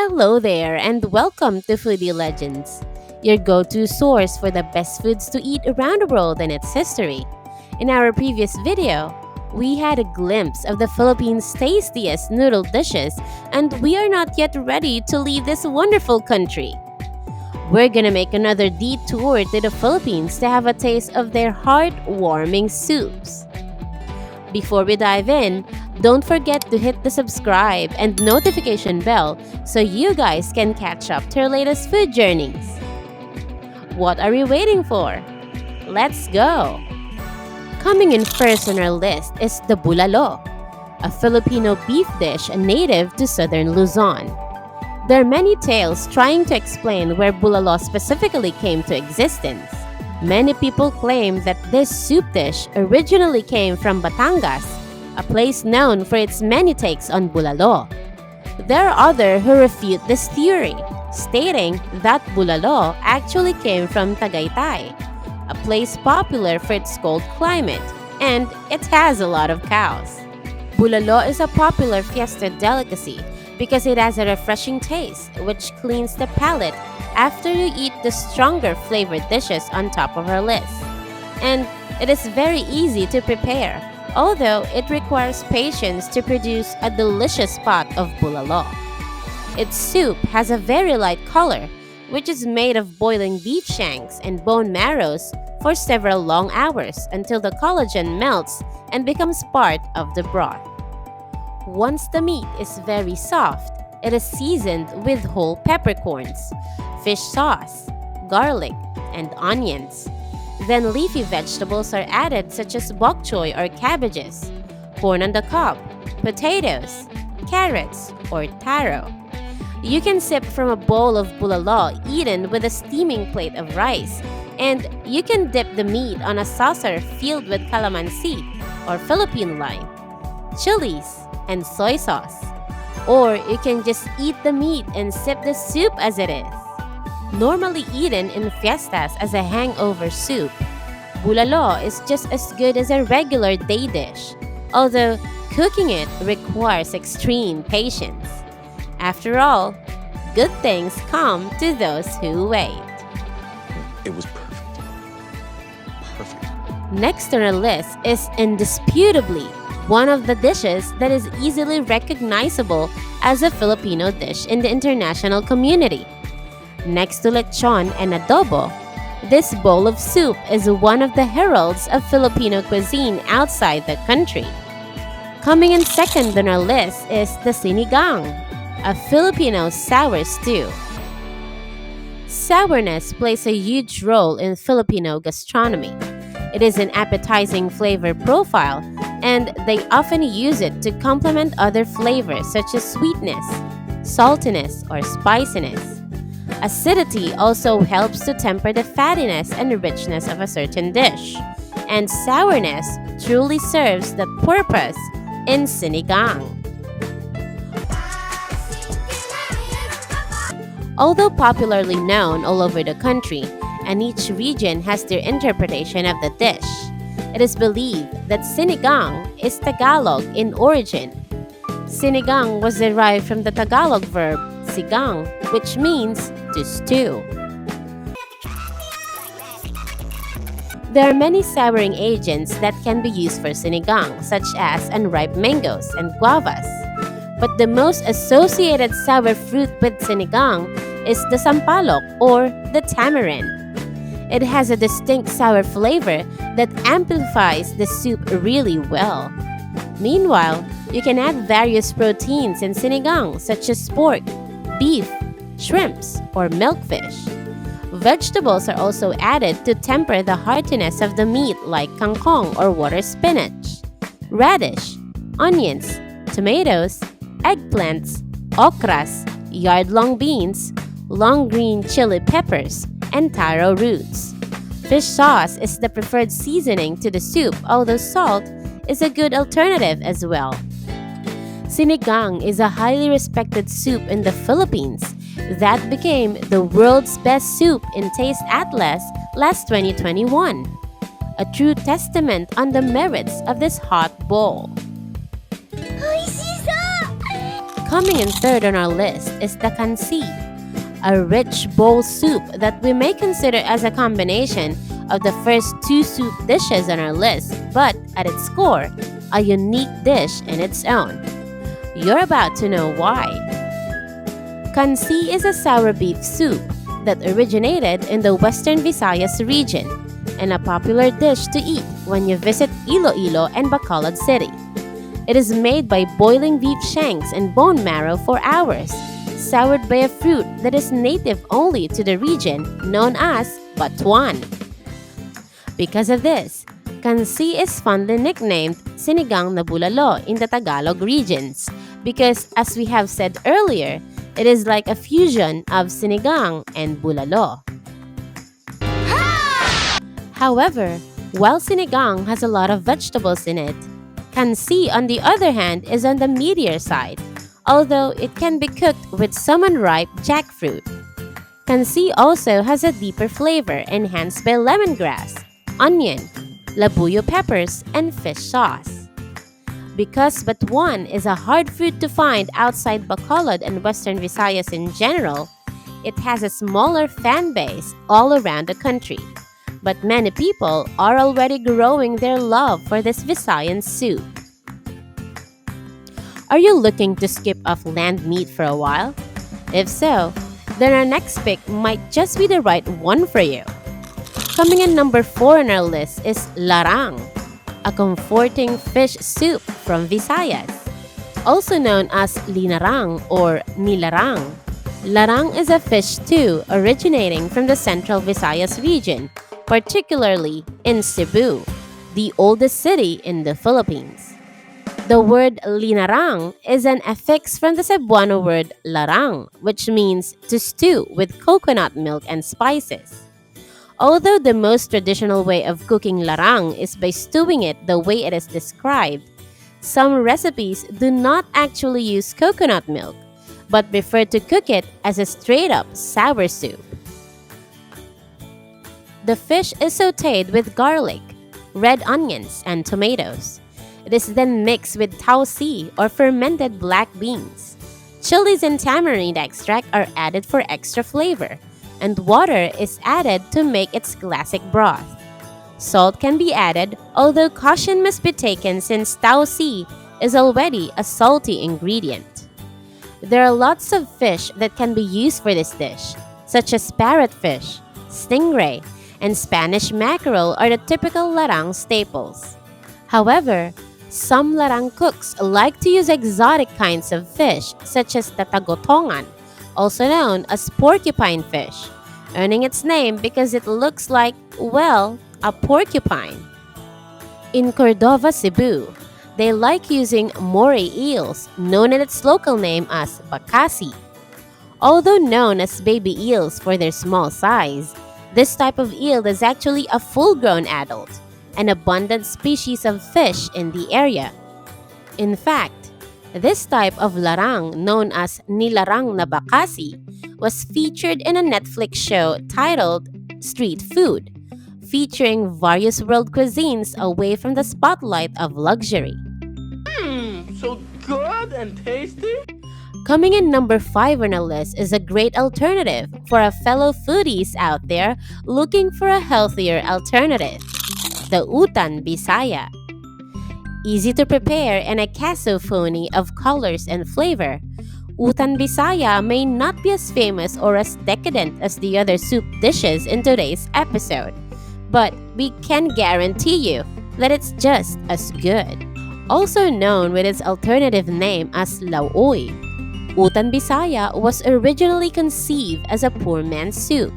Hello there, and welcome to Foodie Legends, your go to source for the best foods to eat around the world and its history. In our previous video, we had a glimpse of the Philippines' tastiest noodle dishes, and we are not yet ready to leave this wonderful country. We're gonna make another detour to the Philippines to have a taste of their heartwarming soups. Before we dive in, don't forget to hit the subscribe and notification bell so you guys can catch up to our latest food journeys. What are we waiting for? Let's go! Coming in first on our list is the Bulalo, a Filipino beef dish native to southern Luzon. There are many tales trying to explain where Bulalo specifically came to existence. Many people claim that this soup dish originally came from Batangas, a place known for its many takes on bulalo. There are others who refute this theory, stating that bulalo actually came from Tagaytay, a place popular for its cold climate, and it has a lot of cows. Bulalo is a popular fiesta delicacy because it has a refreshing taste which cleans the palate after you eat the stronger flavored dishes on top of our list. And it is very easy to prepare, although it requires patience to produce a delicious pot of bulalo. Its soup has a very light color, which is made of boiling beef shanks and bone marrows for several long hours until the collagen melts and becomes part of the broth. Once the meat is very soft, it is seasoned with whole peppercorns, fish sauce, garlic, and onions. Then leafy vegetables are added such as bok choy or cabbages, corn on the cob, potatoes, carrots, or taro. You can sip from a bowl of bulalo eaten with a steaming plate of rice, and you can dip the meat on a saucer filled with calamansi or Philippine lime, chilies, and soy sauce. Or you can just eat the meat and sip the soup as it is. Normally eaten in fiestas as a hangover soup, bulalo is just as good as a regular day dish, although cooking it requires extreme patience. After all, good things come to those who wait. It was perfect. Perfect. Next on our list is indisputably one of the dishes that is easily recognizable as a Filipino dish in the international community. Next to lechon and adobo, this bowl of soup is one of the heralds of Filipino cuisine outside the country. Coming in second on our list is the Sinigang, a Filipino sour stew. Sourness plays a huge role in Filipino gastronomy. It is an appetizing flavor profile, and they often use it to complement other flavors such as sweetness, saltiness, or spiciness. Acidity also helps to temper the fattiness and richness of a certain dish, and sourness truly serves that purpose in sinigang. Although popularly known all over the country, and each region has their interpretation of the dish, it is believed that sinigang is Tagalog in origin. Sinigang was derived from the Tagalog verb sigang, which means to stew. There are many souring agents that can be used for sinigang, such as unripe mangoes and guavas. But the most associated sour fruit with sinigang is the sampalok or the tamarind. It has a distinct sour flavor that amplifies the soup really well. Meanwhile, you can add various proteins in sinigang such as pork, beef, shrimps, or milkfish. Vegetables are also added to temper the heartiness of the meat like kangkong or water spinach, radish, onions, tomatoes, eggplants, okras, yard-long beans, long green chili peppers, and taro roots. Fish sauce is the preferred seasoning to the soup, although salt is a good alternative as well. Sinigang is a highly respected soup in the Philippines that became the world's best soup in Taste Atlas last 2021, a true testament on the merits of this hot bowl. Coming in third on our list is the Kansi, a rich bowl soup that we may consider as a combination of the first two soup dishes on our list, but at its core, a unique dish in its own. You're about to know why. Kansi is a sour beef soup that originated in the Western Visayas region and a popular dish to eat when you visit Iloilo and Bacolod City. It is made by boiling beef shanks and bone marrow for hours, soured by a fruit that is native only to the region known as batuan. Because of this, Kansi is fondly nicknamed Sinigang na Bulalo in the Tagalog regions because, as we have said earlier, it is like a fusion of sinigang and bulalo. However, while sinigang has a lot of vegetables in it, Kansi, on the other hand, is on the meatier side, although it can be cooked with some unripe jackfruit. Kansi also has a deeper flavor enhanced by lemongrass, onion, labuyo peppers, and fish sauce. Because batuan is a hard fruit to find outside Bacolod and Western Visayas in general, it has a smaller fan base all around the country. But many people are already growing their love for this Visayan soup. Are you looking to skip off land meat for a while? If so, then our next pick might just be the right one for you. Coming in number 4 on our list is Larang, a comforting fish soup from Visayas. Also known as linarang or nilarang. Larang is a fish stew originating from the Central Visayas region, particularly in Cebu, the oldest city in the Philippines. The word linarang is an affix from the Cebuano word larang, which means to stew with coconut milk and spices. Although the most traditional way of cooking larang is by stewing it the way it is described, some recipes do not actually use coconut milk, but prefer to cook it as a straight-up sour soup. The fish is sautéed with garlic, red onions, and tomatoes. It is then mixed with tausi or fermented black beans. Chilies and tamarind extract are added for extra flavor, and water is added to make its classic broth. Salt can be added, although caution must be taken since tausi is already a salty ingredient. There are lots of fish that can be used for this dish, such as parrotfish, stingray, and Spanish mackerel are the typical larang staples. However, some larang cooks like to use exotic kinds of fish, such as the tagotongan, also known as porcupine fish, earning its name because it looks like, well, a porcupine. In Cordova, Cebu, they like using moray eels, known in its local name as bakasi. Although known as baby eels for their small size, this type of eel is actually a full-grown adult, an abundant species of fish in the area. In fact, this type of larang, known as nilarang na bakasi, was featured in a Netflix show titled Street Food, featuring various world cuisines away from the spotlight of luxury. So good and tasty? Coming in number 5 on our list is a great alternative for our fellow foodies out there looking for a healthier alternative, the Utan Bisaya. Easy to prepare and a cacophony of colors and flavor, Utan Bisaya may not be as famous or as decadent as the other soup dishes in today's episode, but we can guarantee you that it's just as good. Also known with its alternative name as lauoy, Utan Bisaya was originally conceived as a poor man's soup,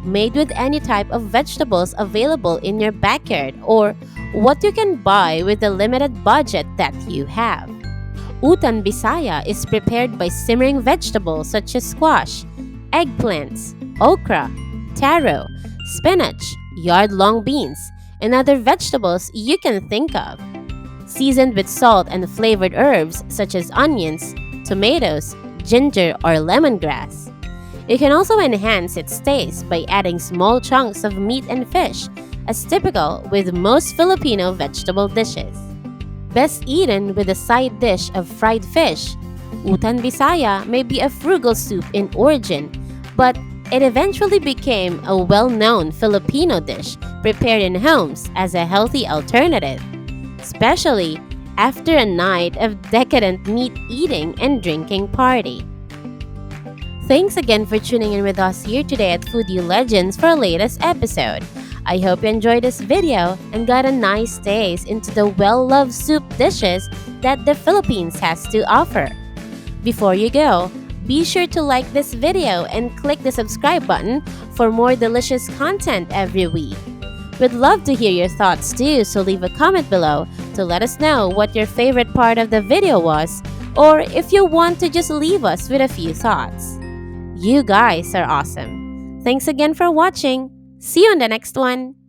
made with any type of vegetables available in your backyard or what you can buy with the limited budget that you have. Utan Bisaya is prepared by simmering vegetables such as squash, eggplants, okra, taro, spinach, yard-long beans, and other vegetables you can think of. Seasoned with salt and flavored herbs such as onions, tomatoes, ginger, or lemongrass. You can also enhance its taste by adding small chunks of meat and fish, as typical with most Filipino vegetable dishes. Best eaten with a side dish of fried fish, Utan Bisaya may be a frugal soup in origin, but it eventually became a well-known Filipino dish prepared in homes as a healthy alternative, especially after a night of decadent meat eating and drinking party. Thanks again for tuning in with us here today at Foodie Legends for our latest episode. I hope you enjoyed this video and got a nice taste into the well-loved soup dishes that the Philippines has to offer. Before you go, be sure to like this video and click the subscribe button for more delicious content every week. We'd love to hear your thoughts too, so leave a comment below to let us know what your favorite part of the video was, or if you want to just leave us with a few thoughts. You guys are awesome. Thanks again for watching. See you on the next one.